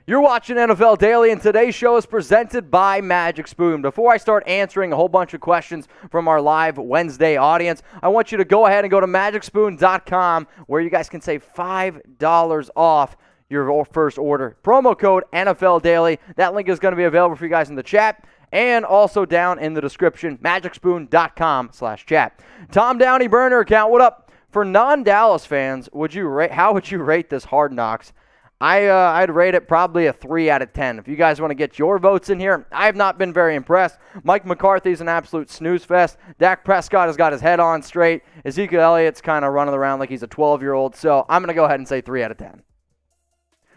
You're watching NFL Daily, and today's show is presented by Magic Spoon. Before I start answering a whole bunch of questions from our live Wednesday audience, I want you to go ahead and go to magicspoon.com where you guys can save $5 off your first order. Promo code NFL Daily. That link is going to be available for you guys in the chat and also down in the description, magicspoon.com/chat. Tom Downey burner account, what up? For non-Dallas fans, how would you rate this Hard Knocks? I'd rate it probably a 3 out of 10. If you guys want to get your votes in here, I have not been very impressed. Mike McCarthy's an absolute snooze fest. Dak Prescott has got his head on straight. Ezekiel Elliott's kind of running around like he's a 12-year-old. So I'm going to go ahead and say 3 out of 10.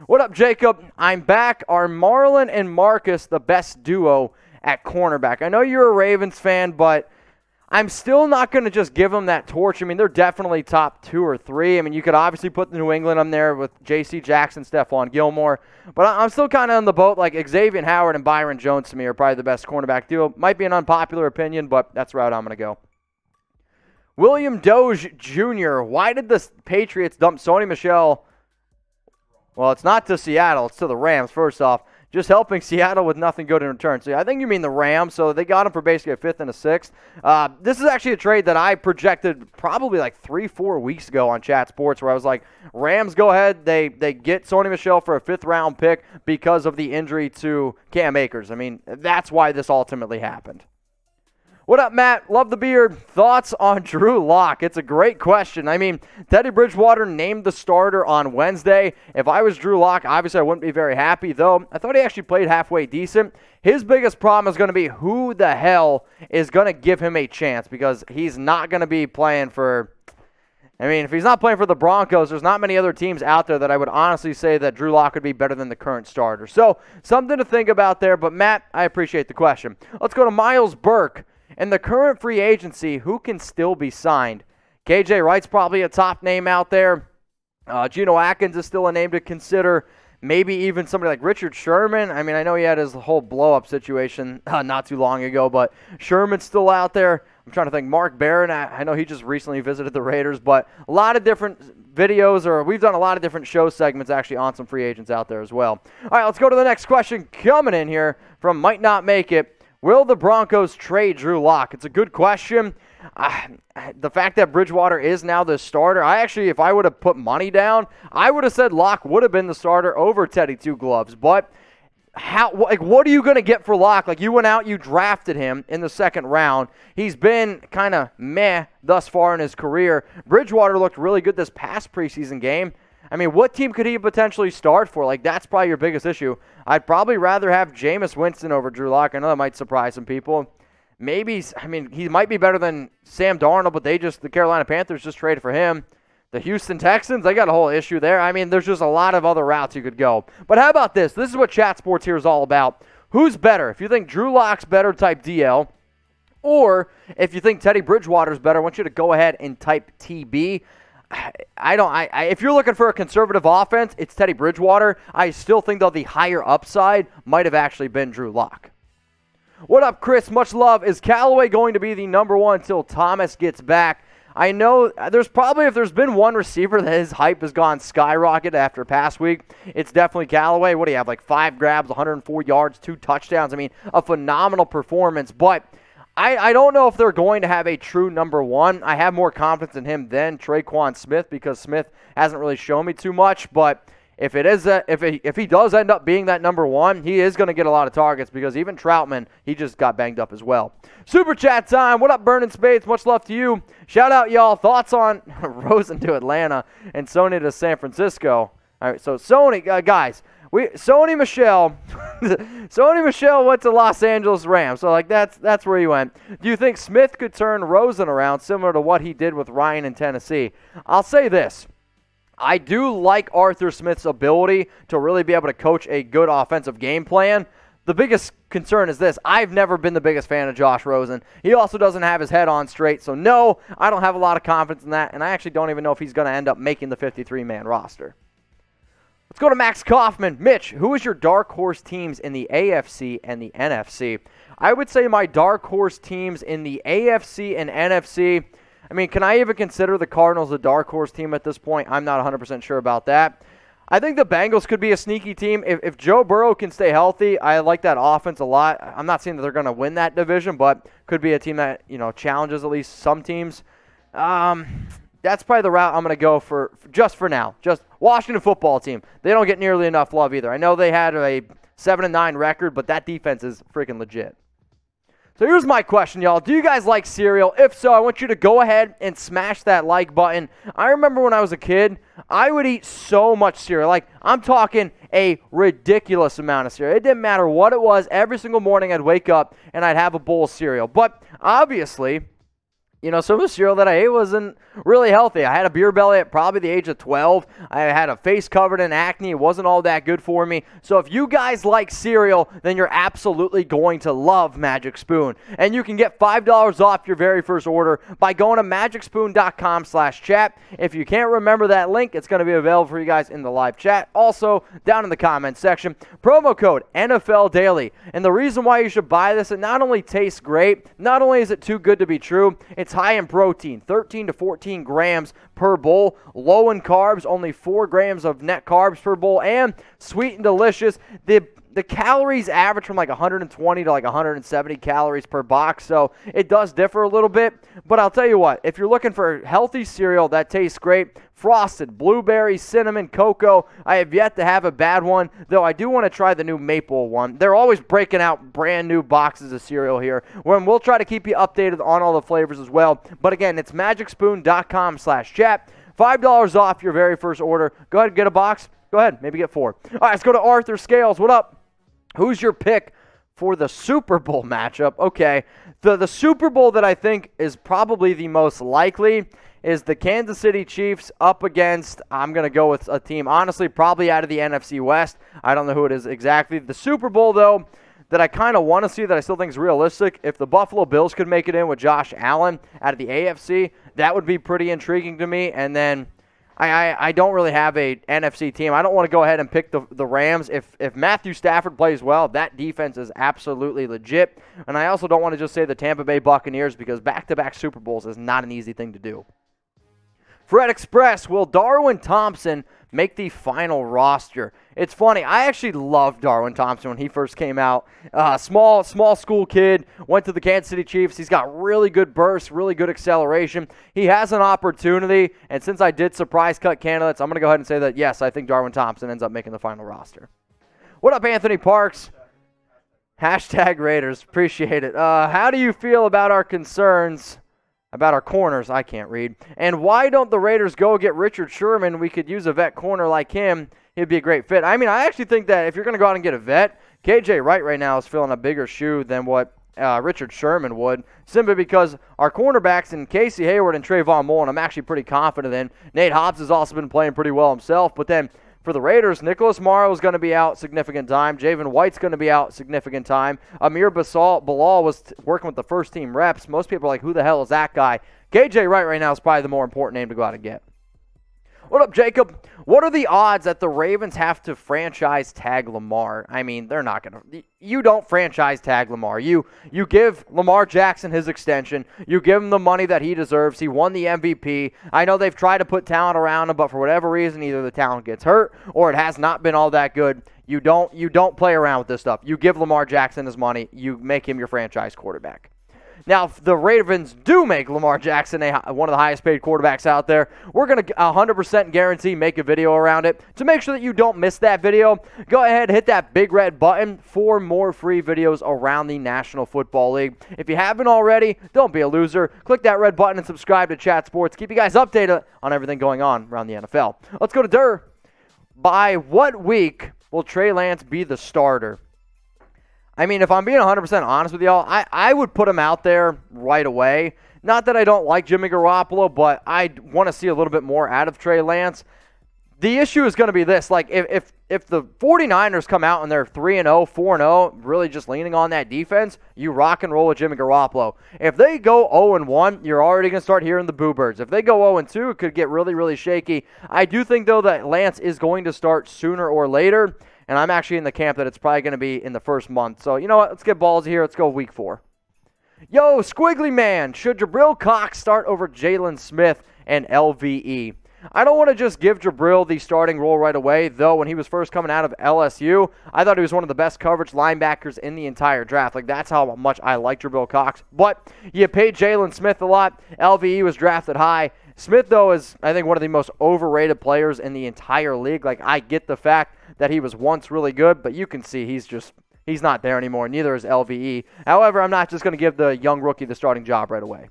What up, Jacob? I'm back. Are Marlon and Marcus the best duo at cornerback? I know you're a Ravens fan, but I'm still not going to just give them that torch. I mean, they're definitely top 2 or 3. I mean, you could obviously put the New England on there with J.C. Jackson, Stephon Gilmore. But I'm still kind of on the boat. Like Xavier Howard and Byron Jones to me are probably the best cornerback duo. Might be an unpopular opinion, but that's the route I'm going to go. William Doge Jr., why did the Patriots dump Sony Michel? Well, it's not to Seattle. It's to the Rams, first off. Just helping Seattle with nothing good in return. So I think you mean the Rams. So they got him for basically a 5th and a 6th. This is actually a trade that I projected probably like 3-4 weeks ago on Chat Sports, where I was like, Rams go ahead. They get Sony Michel for a 5th-round pick because of the injury to Cam Akers. I mean, that's why this ultimately happened. What up, Matt? Love the beard. Thoughts on Drew Lock? It's a great question. I mean, Teddy Bridgewater named the starter on Wednesday. If I was Drew Lock, obviously I wouldn't be very happy, though. I thought he actually played halfway decent. His biggest problem is going to be who the hell is going to give him a chance, because he's not going to be playing for... I mean, if he's not playing for the Broncos, there's not many other teams out there that I would honestly say that Drew Lock would be better than the current starter. So, something to think about there. But, Matt, I appreciate the question. Let's go to Miles Burke. In the current free agency, who can still be signed? KJ Wright's probably a top name out there. Geno Atkins is still a name to consider. Maybe even somebody like Richard Sherman. I mean, I know he had his whole blow-up situation not too long ago, but Sherman's still out there. I'm trying to think. Mark Barron, I know he just recently visited the Raiders, but a lot of different videos, or we've done a lot of different show segments actually on some free agents out there as well. All right, let's go to the next question coming in here from Might Not Make It. Will the Broncos trade Drew Lock? It's a good question. The fact that Bridgewater is now the starter, if I would have put money down, I would have said Lock would have been the starter over Teddy Two Gloves. But what are you going to get for Lock? Like, you went out, you drafted him in the 2nd round. He's been kind of meh thus far in his career. Bridgewater looked really good this past preseason game. I mean, what team could he potentially start for? Like, that's probably your biggest issue. I'd probably rather have Jameis Winston over Drew Lock. I know that might surprise some people. Maybe, he might be better than Sam Darnold, but the Carolina Panthers just traded for him. The Houston Texans, they got a whole issue there. I mean, there's just a lot of other routes you could go. But how about this? This is what Chat Sports here is all about. Who's better? If you think Drew Lock's better, type DL. Or if you think Teddy Bridgewater's better, I want you to go ahead and type TB. If you're looking for a conservative offense, it's Teddy Bridgewater. I still think, though, the higher upside might have actually been Drew Lock. What up, Chris? Much love. Is Callaway going to be the number 1 until Thomas gets back? I know if there's been one receiver that his hype has gone skyrocket after past week, it's definitely Callaway. What do you have, like 5 grabs, 104 yards, 2 touchdowns? I mean, a phenomenal performance, but I don't know if they're going to have a true number 1. I have more confidence in him than Traquan Smith, because Smith hasn't really shown me too much. But if he does end up being that number 1, he is going to get a lot of targets, because even Troutman, he just got banged up as well. Super chat time. What up, Burning Spades? Much love to you. Shout out, y'all. Thoughts on Rosen to Atlanta and Sony to San Francisco? All right, so Sony, guys. Sony Michel went to Los Angeles Rams, so like that's where he went. Do you think Smith could turn Rosen around similar to what he did with Ryan in Tennessee? I'll say this. I do like Arthur Smith's ability to really be able to coach a good offensive game plan. The biggest concern is this. I've never been the biggest fan of Josh Rosen. He also doesn't have his head on straight, so no, I don't have a lot of confidence in that, and I actually don't even know if he's going to end up making the 53-man roster. Let's go to Max Kaufman. Mitch, who is your dark horse teams in the AFC and the NFC? I would say my dark horse teams in the AFC and NFC, I mean, can I even consider the Cardinals a dark horse team at this point? I'm not 100% sure about that. I think the Bengals could be a sneaky team. If Joe Burrow can stay healthy, I like that offense a lot. I'm not saying that they're going to win that division, but could be a team that, challenges at least some teams. That's probably the route I'm going to go for just for now. Just Washington football team. They don't get nearly enough love either. I know they had a 7-9 record, but that defense is freaking legit. So here's my question, y'all. Do you guys like cereal? If so, I want you to go ahead and smash that like button. I remember when I was a kid, I would eat so much cereal. Like, I'm talking a ridiculous amount of cereal. It didn't matter what it was. Every single morning I'd wake up and I'd have a bowl of cereal. But obviously, some of the cereal that I ate wasn't really healthy. I had a beer belly at probably the age of 12. I had a face covered in acne. It wasn't all that good for me. So if you guys like cereal, then you're absolutely going to love Magic Spoon. And you can get $5 off your very first order by going to magicspoon.com/chat. If you can't remember that link, it's going to be available for you guys in the live chat. Also, down in the comments section, promo code NFL Daily. And the reason why you should buy this, it not only tastes great, not only is it too good to be true, it's high in protein, 13 to 14 grams per bowl, low in carbs, only 4 grams of net carbs per bowl, and sweet and delicious. The calories average from like 120 to like 170 calories per box, so it does differ a little bit. But I'll tell you what, if you're looking for healthy cereal that tastes great, frosted, blueberry, cinnamon, cocoa, I have yet to have a bad one, though I do want to try the new maple one. They're always breaking out brand new boxes of cereal here, when we'll try to keep you updated on all the flavors as well. But again, it's magicspoon.com/chat. $5 off your very first order. Go ahead and get a box. Go ahead, maybe get 4. All right, let's go to Arthur Scales. What up? Who's your pick for the Super Bowl matchup? Okay, the Super Bowl that I think is probably the most likely is the Kansas City Chiefs up against, I'm going to go with a team, honestly, probably out of the NFC West. I don't know who it is exactly. The Super Bowl, though, that I kind of want to see, that I still think is realistic, if the Buffalo Bills could make it in with Josh Allen out of the AFC, that would be pretty intriguing to me. And then I don't really have a NFC team. I don't want to go ahead and pick the Rams. If Matthew Stafford plays well, that defense is absolutely legit. And I also don't want to just say the Tampa Bay Buccaneers, because back-to-back Super Bowls is not an easy thing to do. Fred Express, will Darwin Thompson make the final roster? It's funny, I actually loved Darwin Thompson when he first came out. Small school kid, went to the Kansas City Chiefs. He's got really good bursts, really good acceleration. He has an opportunity, and since I did surprise cut candidates, I'm going to go ahead and say that, yes, I think Darwin Thompson ends up making the final roster. What up, Anthony Parks? Hashtag Raiders, appreciate it. How do you feel about our concerns about our corners? I can't read. And why don't the Raiders go get Richard Sherman? We could use a vet corner like him. He'd be a great fit. I mean, I actually think that if you're going to go out and get a vet, KJ Wright right now is filling a bigger shoe than what Richard Sherman would, simply because our cornerbacks in Casey Hayward and Trayvon Mullen, I'm actually pretty confident in. Nate Hobbs has also been playing pretty well himself, but then for the Raiders, Nicholas Morrow is going to be out significant time. Javen White's going to be out significant time. Amir Bilal was working with the first-team reps. Most people are like, who the hell is that guy? KJ Wright right now is probably the more important name to go out and get. What up, Jacob? What are the odds that the Ravens have to franchise tag Lamar? I mean, they're not going to. You don't franchise tag Lamar. You give Lamar Jackson his extension. You give him the money that he deserves. He won the MVP. I know they've tried to put talent around him, but for whatever reason, either the talent gets hurt or it has not been all that good. You don't play around with this stuff. You give Lamar Jackson his money. You make him your franchise quarterback. Now, if the Ravens do make Lamar Jackson one of the highest-paid quarterbacks out there, we're going to 100% guarantee make a video around it. To make sure that you don't miss that video, go ahead and hit that big red button for more free videos around the National Football League. If you haven't already, don't be a loser. Click that red button and subscribe to Chat Sports. Keep you guys updated on everything going on around the NFL. Let's go to Durr. By what week will Trey Lance be the starter? I mean, if I'm being 100% honest with y'all, I would put him out there right away. Not that I don't like Jimmy Garoppolo, but I want to see a little bit more out of Trey Lance. The issue is going to be this. Like, if the 49ers come out and they're 3-0, 4-0, really just leaning on that defense, you rock and roll with Jimmy Garoppolo. If they go 0-1, you're already going to start hearing the boo birds. If they go 0-2, it could get really, really shaky. I do think, though, that Lance is going to start sooner or later. And I'm actually in the camp that it's probably going to be in the first month. So, you know what? Let's get ballsy here. Let's go week 4. Yo, Squiggly Man, should Jabril Cox start over Jalen Smith and LVE? I don't want to just give Jabril the starting role right away, though when he was first coming out of LSU, I thought he was one of the best coverage linebackers in the entire draft. Like, that's how much I like Jabril Cox. But you paid Jalen Smith a lot. LVE was drafted high. Smith, though, is, I think, one of the most overrated players in the entire league. Like, I get the fact that he was once really good, but you can see he's not there anymore. Neither is LVE. However, I'm not just going to give the young rookie the starting job right away.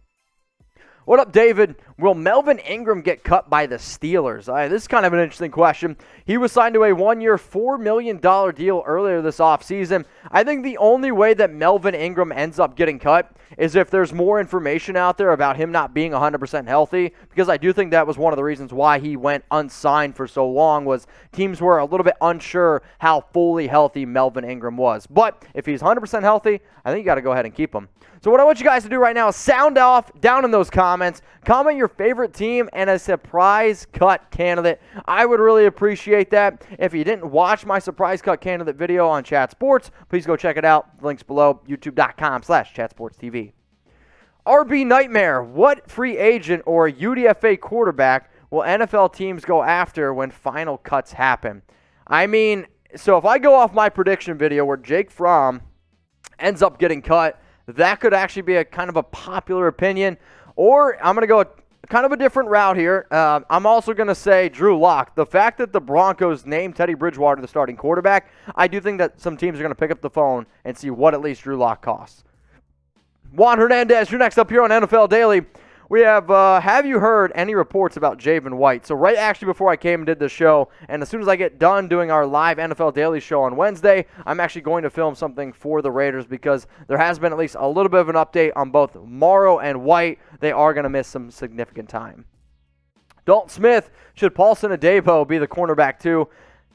What up, David? Will Melvin Ingram get cut by the Steelers? This is kind of an interesting question. He was signed to a one-year, $4 million deal earlier this offseason. I think the only way that Melvin Ingram ends up getting cut is if there's more information out there about him not being 100% healthy, because I do think that was one of the reasons why he went unsigned for so long, was teams were a little bit unsure how fully healthy Melvin Ingram was. But if he's 100% healthy, I think you got to go ahead and keep him. So what I want you guys to do right now is sound off down in those comments. Comment your favorite team and a surprise cut candidate. I would really appreciate that. If you didn't watch my surprise cut candidate video on Chat Sports, please go check it out. The link's below, youtube.com/chatsportstv. RB Nightmare. What free agent or UDFA quarterback will NFL teams go after when final cuts happen? I mean, so if I go off my prediction video where Jake Fromm ends up getting cut, that could actually be a kind of a popular opinion. Or I'm going to go kind of a different route here. I'm also going to say Drew Lock. The fact that the Broncos named Teddy Bridgewater the starting quarterback, I do think that some teams are going to pick up the phone and see what at least Drew Lock costs. Juan Hernandez, you're next up here on NFL Daily. We have you heard any reports about Javen White? So right actually before I came and did the show, and as soon as I get done doing our live NFL Daily show on Wednesday, I'm actually going to film something for the Raiders because there has been at least a little bit of an update on both Morrow and White. They are going to miss some significant time. Dalton Smith, should Paulson Adebo be the cornerback too?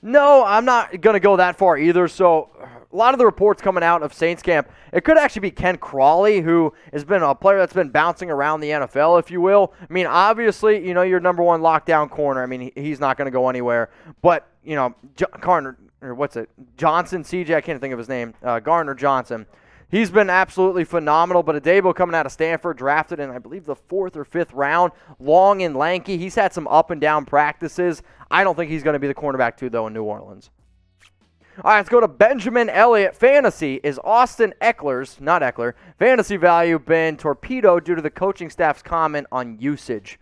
No, I'm not going to go that far either. So a lot of the reports coming out of Saints camp, it could actually be Ken Crawley, who has been a player that's been bouncing around the NFL, if you will. I mean, obviously, you know, your number one lockdown corner. I mean, he's not going to go anywhere. But, you know, Johnson, CJ, I can't think of his name, Gardner Johnson. He's been absolutely phenomenal, but Adebo coming out of Stanford, drafted in, I believe, the 4th or 5th round, long and lanky. He's had some up and down practices. I don't think he's going to be the cornerback, too, though, in New Orleans. All right, let's go to Benjamin Elliott. Fantasy. Is Austin Eckler's, not Eckler, fantasy value been torpedoed due to the coaching staff's comment on usage?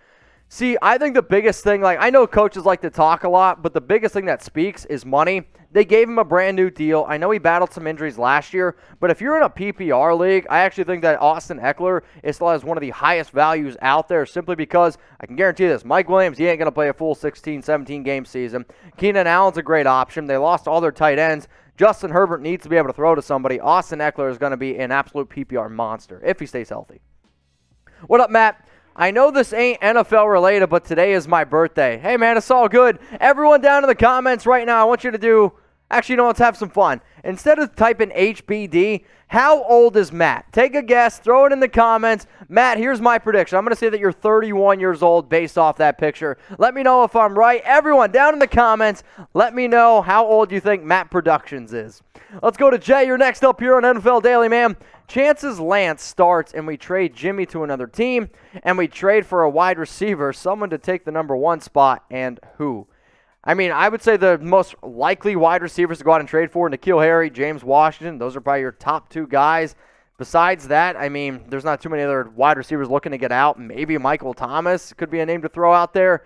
See, I think the biggest thing, like, I know coaches like to talk a lot, but the biggest thing that speaks is money. They gave him a brand new deal. I know he battled some injuries last year, but if you're in a PPR league, I actually think that Austin Eckler still has one of the highest values out there simply because I can guarantee this. Mike Williams, he ain't going to play a full 16, 17 game season. Keenan Allen's a great option. They lost all their tight ends. Justin Herbert needs to be able to throw to somebody. Austin Eckler is going to be an absolute PPR monster if he stays healthy. What up, Matt? I know this ain't NFL related, but today is my birthday. Hey, man, it's all good. Everyone down in the comments right now, I want you to do, actually, you know, let's have some fun. Instead of typing HBD, how old is Matt? Take a guess. Throw it in the comments. Matt, here's my prediction. I'm going to say that you're 31 years old based off that picture. Let me know if I'm right. Everyone down in the comments, let me know how old you think Matt Productions is. Let's go to Jay. You're next up here on NFL Daily, man. Chances Lance starts and we trade Jimmy to another team and we trade for a wide receiver, someone to take the number 1 spot, and who? I mean, I would say the most likely wide receivers to go out and trade for, N'Keal Harry, James Washington. Those are probably your top 2 guys. Besides that, I mean, there's not too many other wide receivers looking to get out. Maybe Michael Thomas could be a name to throw out there.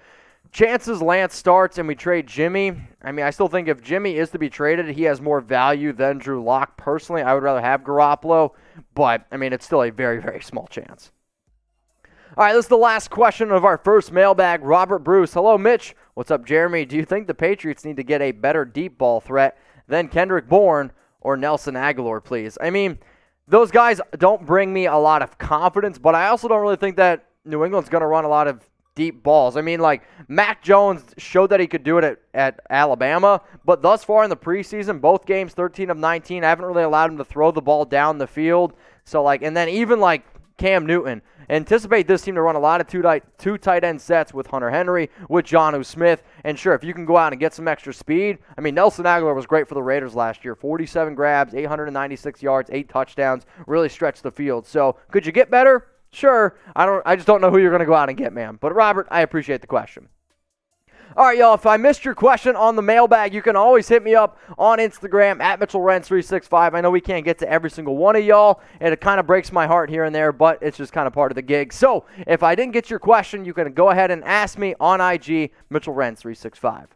Chances Lance starts and we trade Jimmy. I mean, I still think if Jimmy is to be traded, he has more value than Drew Lock. Personally, I would rather have Garoppolo, but, I mean, it's still a very, very small chance. All right, this is the last question of our first mailbag. Robert Bruce. Hello, Mitch. What's up, Jeremy? Do you think the Patriots need to get a better deep ball threat than Kendrick Bourne or Nelson Aguilar, please? I mean, those guys don't bring me a lot of confidence, but I also don't really think that New England's going to run a lot of deep balls. I mean, like, Mac Jones showed that he could do it at Alabama, but thus far in the preseason, both games, 13 of 19, I haven't really allowed him to throw the ball down the field. So, like, and then even, like, Cam Newton, anticipate this team to run a lot of two tight end sets with Hunter Henry, with Jonnu Smith, and sure, if you can go out and get some extra speed, I mean, Nelson Aguilar was great for the Raiders last year, 47 grabs, 896 yards, 8 touchdowns, really stretched the field. So, could you get better? Sure. I just don't know who you're going to go out and get, man. But Robert, I appreciate the question. All right, y'all, if I missed your question on the mailbag, you can always hit me up on Instagram at MitchellRenz365. I know we can't get to every single one of y'all, and it kind of breaks my heart here and there, but it's just kind of part of the gig. So if I didn't get your question, you can go ahead and ask me on IG, MitchellRenz365.